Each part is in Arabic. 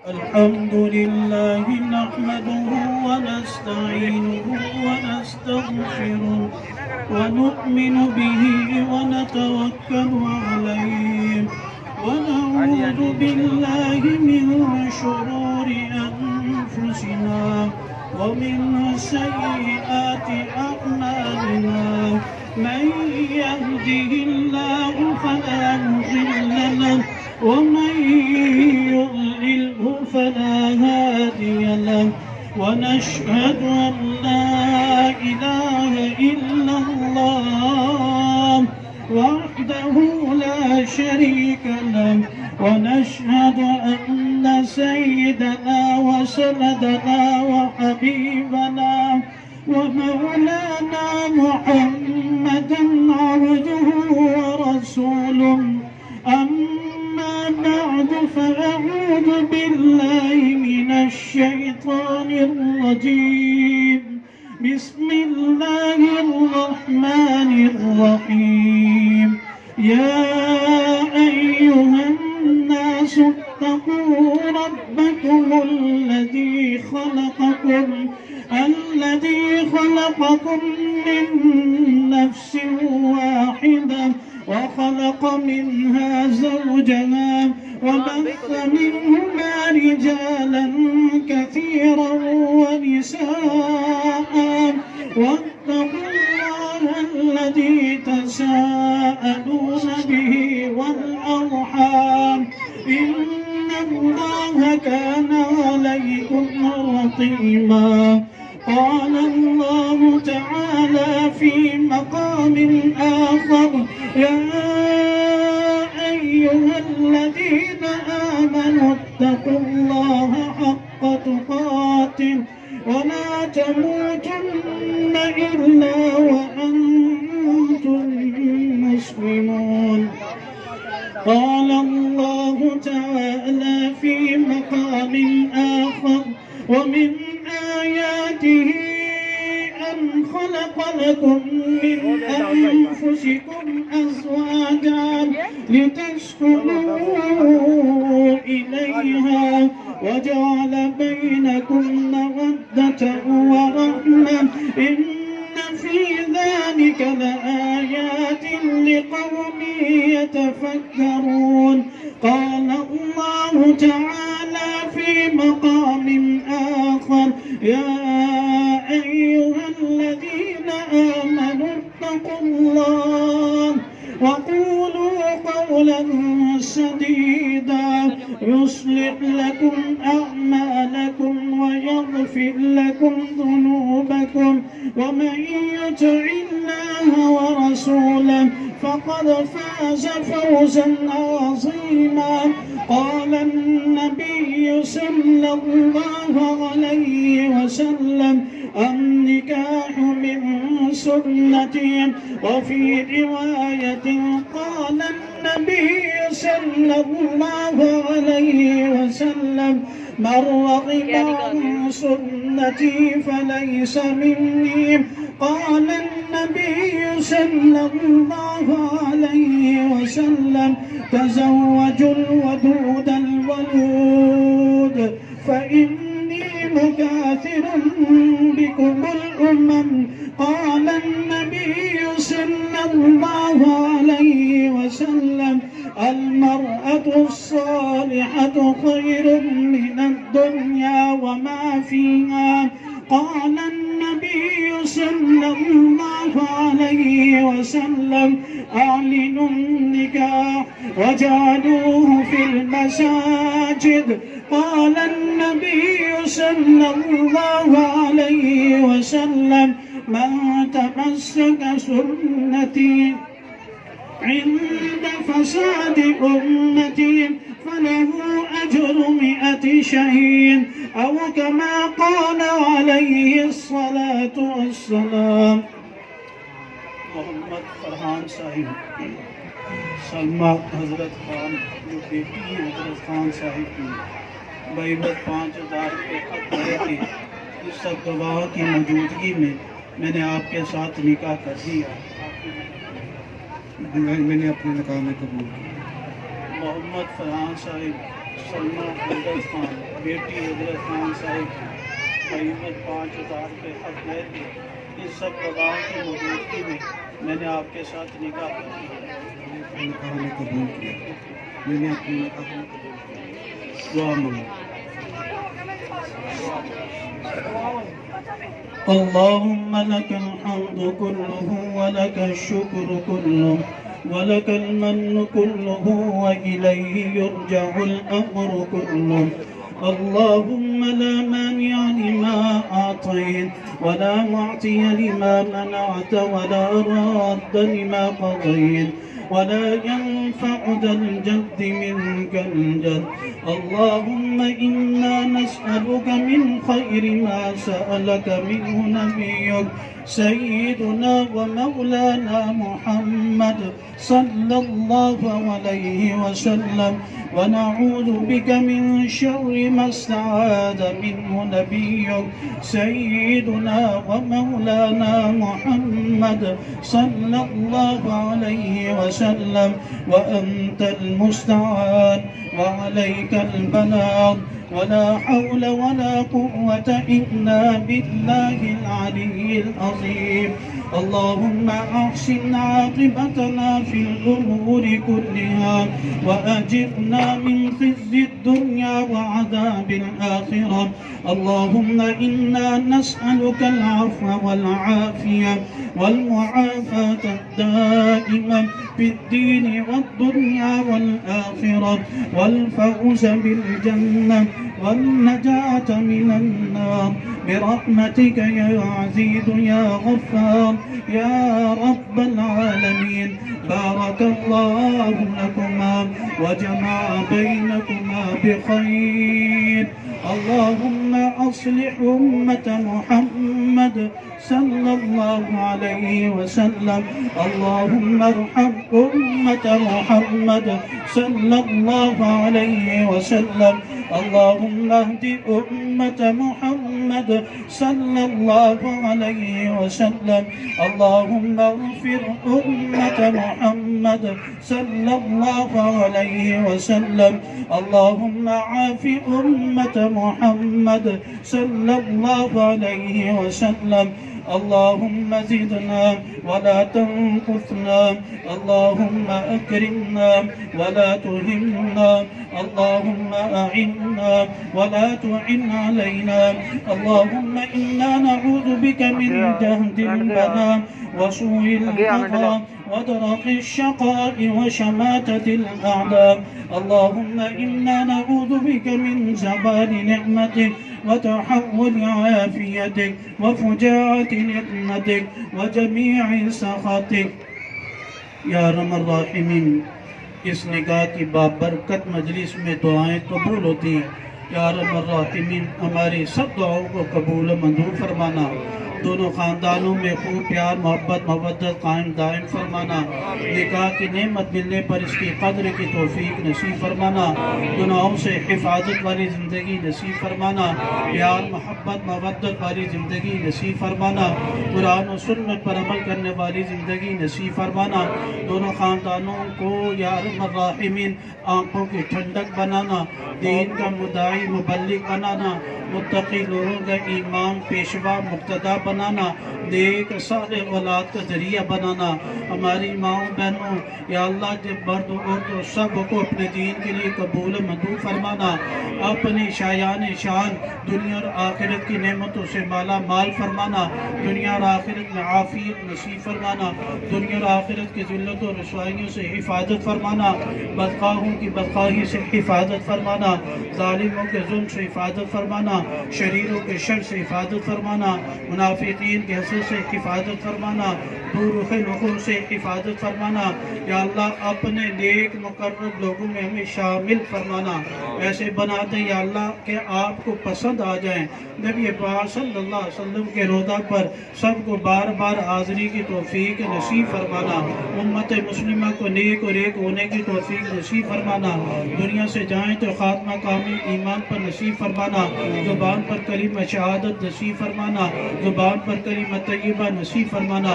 الحمد لله نحمده ونستعينه ونستغفره ونؤمن به ونتوكل عليه ونعوذ بالله من شرور أنفسنا ومن سيئات أعمالنا من يهده الله فلا مضل له ومن يضلله فلا هادي له ونشهد أن لا إله إلا الله وحده لا شريك له ونشهد أن سيدنا وسندنا وحبيبنا ومولانا محمدا عبده ورسوله أما بعد فأعوذ بالله من الشيطان الرجيم بسم الله الرحمن الرحيم يا أيها الناس اتقوا ربكم الذي خلقكم من نفس واحدة وخلق منها زوجها وبث منهما رجالا كثيرا ونساء واتقوا الله الذي تساءلون به والأرحام إن الله كان عليكم رقيبا قال الله تعالى في مقام آخر يا أيها الذين آمنوا اتقوا الله حق تقاته ولا تموتن إلا وأنتم مسلمون قال الله تعالى في مقام آخر ومن آياته أن خلق لكم من أنفسكم أزواجا لتسكنوا إليها وجعل بينكم مودة ورحمة إن في ذلك لآيات لقوم يتفكرون قال الله تعالى في مقام آخر يا أيها الذين آمنوا اتقوا الله وقولوا قولا سديدا يصلح لكم أعمالكم ويغفر لكم ذنوبكم ومن يطع الله ورسوله فقد فاز فوزا عظيما قال النبي صلى الله عليه وسلم النكاح من سنتي وفي رواية قال النبي صلى الله عليه وسلم من رغب عن سنتي فليس مني قال النبي صلى الله عليه وسلم تزوجوا الودود الولود فإني مكاثر بكم الأمم قال النبي صلى الله عليه وسلم المرأة الصالحة خير من الدنيا وما فيها قال النبي صلى الله عليه وسلم أعلنوا النكاح وجعلوه في المساجد قال النبي صلى الله عليه وسلم من تمسك سنتي عند فساد أمتي فله أجر 100 شهيد أو كما قال عليه الصلاة والسلام मोहम्मद फरहान साहिब सलमा हज़रत खान जो बेटी है हज़रत खान साहिब की बैबत 5000 के हक गए थे इस सब गवाह की मौजूदगी में मैंने आपके साथ निकाह कर दिया मैंने अपने निकाह में कबूल किया। मोहम्मद फरहान साहिब सलमा हजरत खान बेटी हजरत खान साहिब भाई में 5,000 रुपये हक गए थे। इस सब गवाहों की मौजूदगी में मैंने आपके साथ निकाह की। निकाह ने कबूल किया, मैंने अपनी निकाह में कबूल किया। दुआ मांगो। اللهم لك الحمد كله ولك الشكر كله ولك المن كله وإليه يرجع الأمر كله. اللهم لا مانع لما أعطيت ولا معطي لما منعت ولا راد لما قضيت ولا ينفع ذا الجد منك الجد. اللهم إنا نسألك من خير ما سألك منه نبيك سيدنا ومولانا محمد صلى الله عليه وسلم، ونعوذ بك من شر ما استعاذ منه نبيك سيدنا ومولانا محمد صلى الله عليه وسلم، وأنت المستعان وعليك البلاغ، ولا حول ولا قوة إلا بالله العلي العظيم. اللهم أحسن عاقبتنا في الأمور كلها وأجرنا من خزي الدنيا وعذاب الآخرة. اللهم إنا نسألك العفو والعافية والمعافاة الدائمة في الدين والدنيا والآخرة، والفوز بالجنة والنجاة من النار برحمتك يا عزيز يا غفار يا رب العالمين. بارك الله لكما وجمع بينكما بخير. اللهم أصلح أمة محمد صلى الله عليه وسلم. اللهم ارحم أمة محمد صلى الله عليه وسلم. اللهم اهد أمة محمد صلى الله عليه وسلم. اللهم اغفر أمة محمد صلى الله عليه وسلم. اللهم عاف أمة محمد صلى الله عليه وسلم. اللهم زدنا ولا تنقصنا، اللهم أكرمنا ولا تهنا، اللهم أعنا ولا تعن علينا. اللهم إنا نعوذ بك من جهد البلاء وسوء القضاء ودرك الشقاء وشماتة الأعداء. اللهم إنا نعوذ بك من زوال نعمتك وتحول عافيتك وفجاءة نقمتك وجميع سخطك या रहमान राहिमीन। इस निगाह की बाबरकत मजलिस में दुआएं कबूल होती हैं। या रहमान राहिमीन, हमारी सब दुआओं को कबूल मंजूर फरमाना। दोनों ख़ानदानों में खूब प्यार मोहब्बत मवद्दत कायम दायम फरमाना। निकाह की नेमत मिलने पर इसकी कद्र की तौफीक नसीब फरमाना। गुनाहों से हिफाजत वाली ज़िंदगी नसीब फरमाना। प्यार मोहब्बत मवद्दत वाली ज़िंदगी नसीब फरमाना। कुरान और सुन्नत पर अमल करने वाली ज़िंदगी नसीब फरमाना। दोनों ख़ानदानों को या रहमान राहिमीन आँखों की ठंडक बनाना, दीन का मुदाई मुबल्लिग बनाना, मुत्तकी लोगों का ईमान पेशवा मुक्तदा बनाना, नेक साले औलाद का जरिया बनाना। हमारी माओ बहनों या अल्लाह के मर्द औरतों सबको अपने दीन के लिए कबूल मंजूर फरमाना। अपनी शायान शान दुनिया और आखिरत की नेमतों से माला माल फरमाना। दुनिया और आखिरत में आफियत नसीब फरमाना। दुनिया और आखिरत की ज़िल्लत और रसवाइयों से हिफाजत फरमाना। बदखाहों की बदखाही से हिफाजत फरमाना। ज़ालिमों के जुल्म से हिफाजत फरमाना। शरीरों के शर से हिफाजत फरमाना। मुनाफिकीन के हसद से हिफाजत फरमाना। दूर लोगों से हिफाजत फरमाना। या अल्लाह अपने नेक मुकर्रब लोगों में हमें शामिल फरमाना। ऐसे बना दे या अल्लाह के आपको पसंद आ जाएं। नबी पाक सल्लल्लाहु अलैहि वसल्लम के रोज़ा पर सबको बार बार हाज़री की तौफीक नसीब फरमाना। उम्मत मुस्लिमा को नेक और एक होने की तौफीक नसीब फरमाना। दुनिया से जाएं तो खात्मा कामिल ईमान पर नसीब फरमाना। ज़ुबान पर कलिमा शहादत नसीब फरमाना। ज़ुबान पर कलिमा तय्यबा नसीब फरमाना।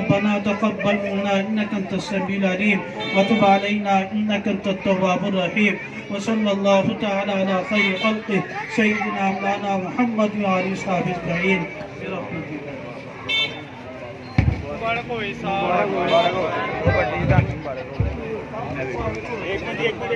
ربنا تقبل منا إنك أنت السميع العليم وتب علينا إنك أنت التواب الرحيم وصلى الله تعالى على خير خلقه سيدنا مولانا محمد وعلى أصحابه أجمعين برحمتك مبارک ہوئی صاحب مبارک ہو بڑی دان مبارک ہو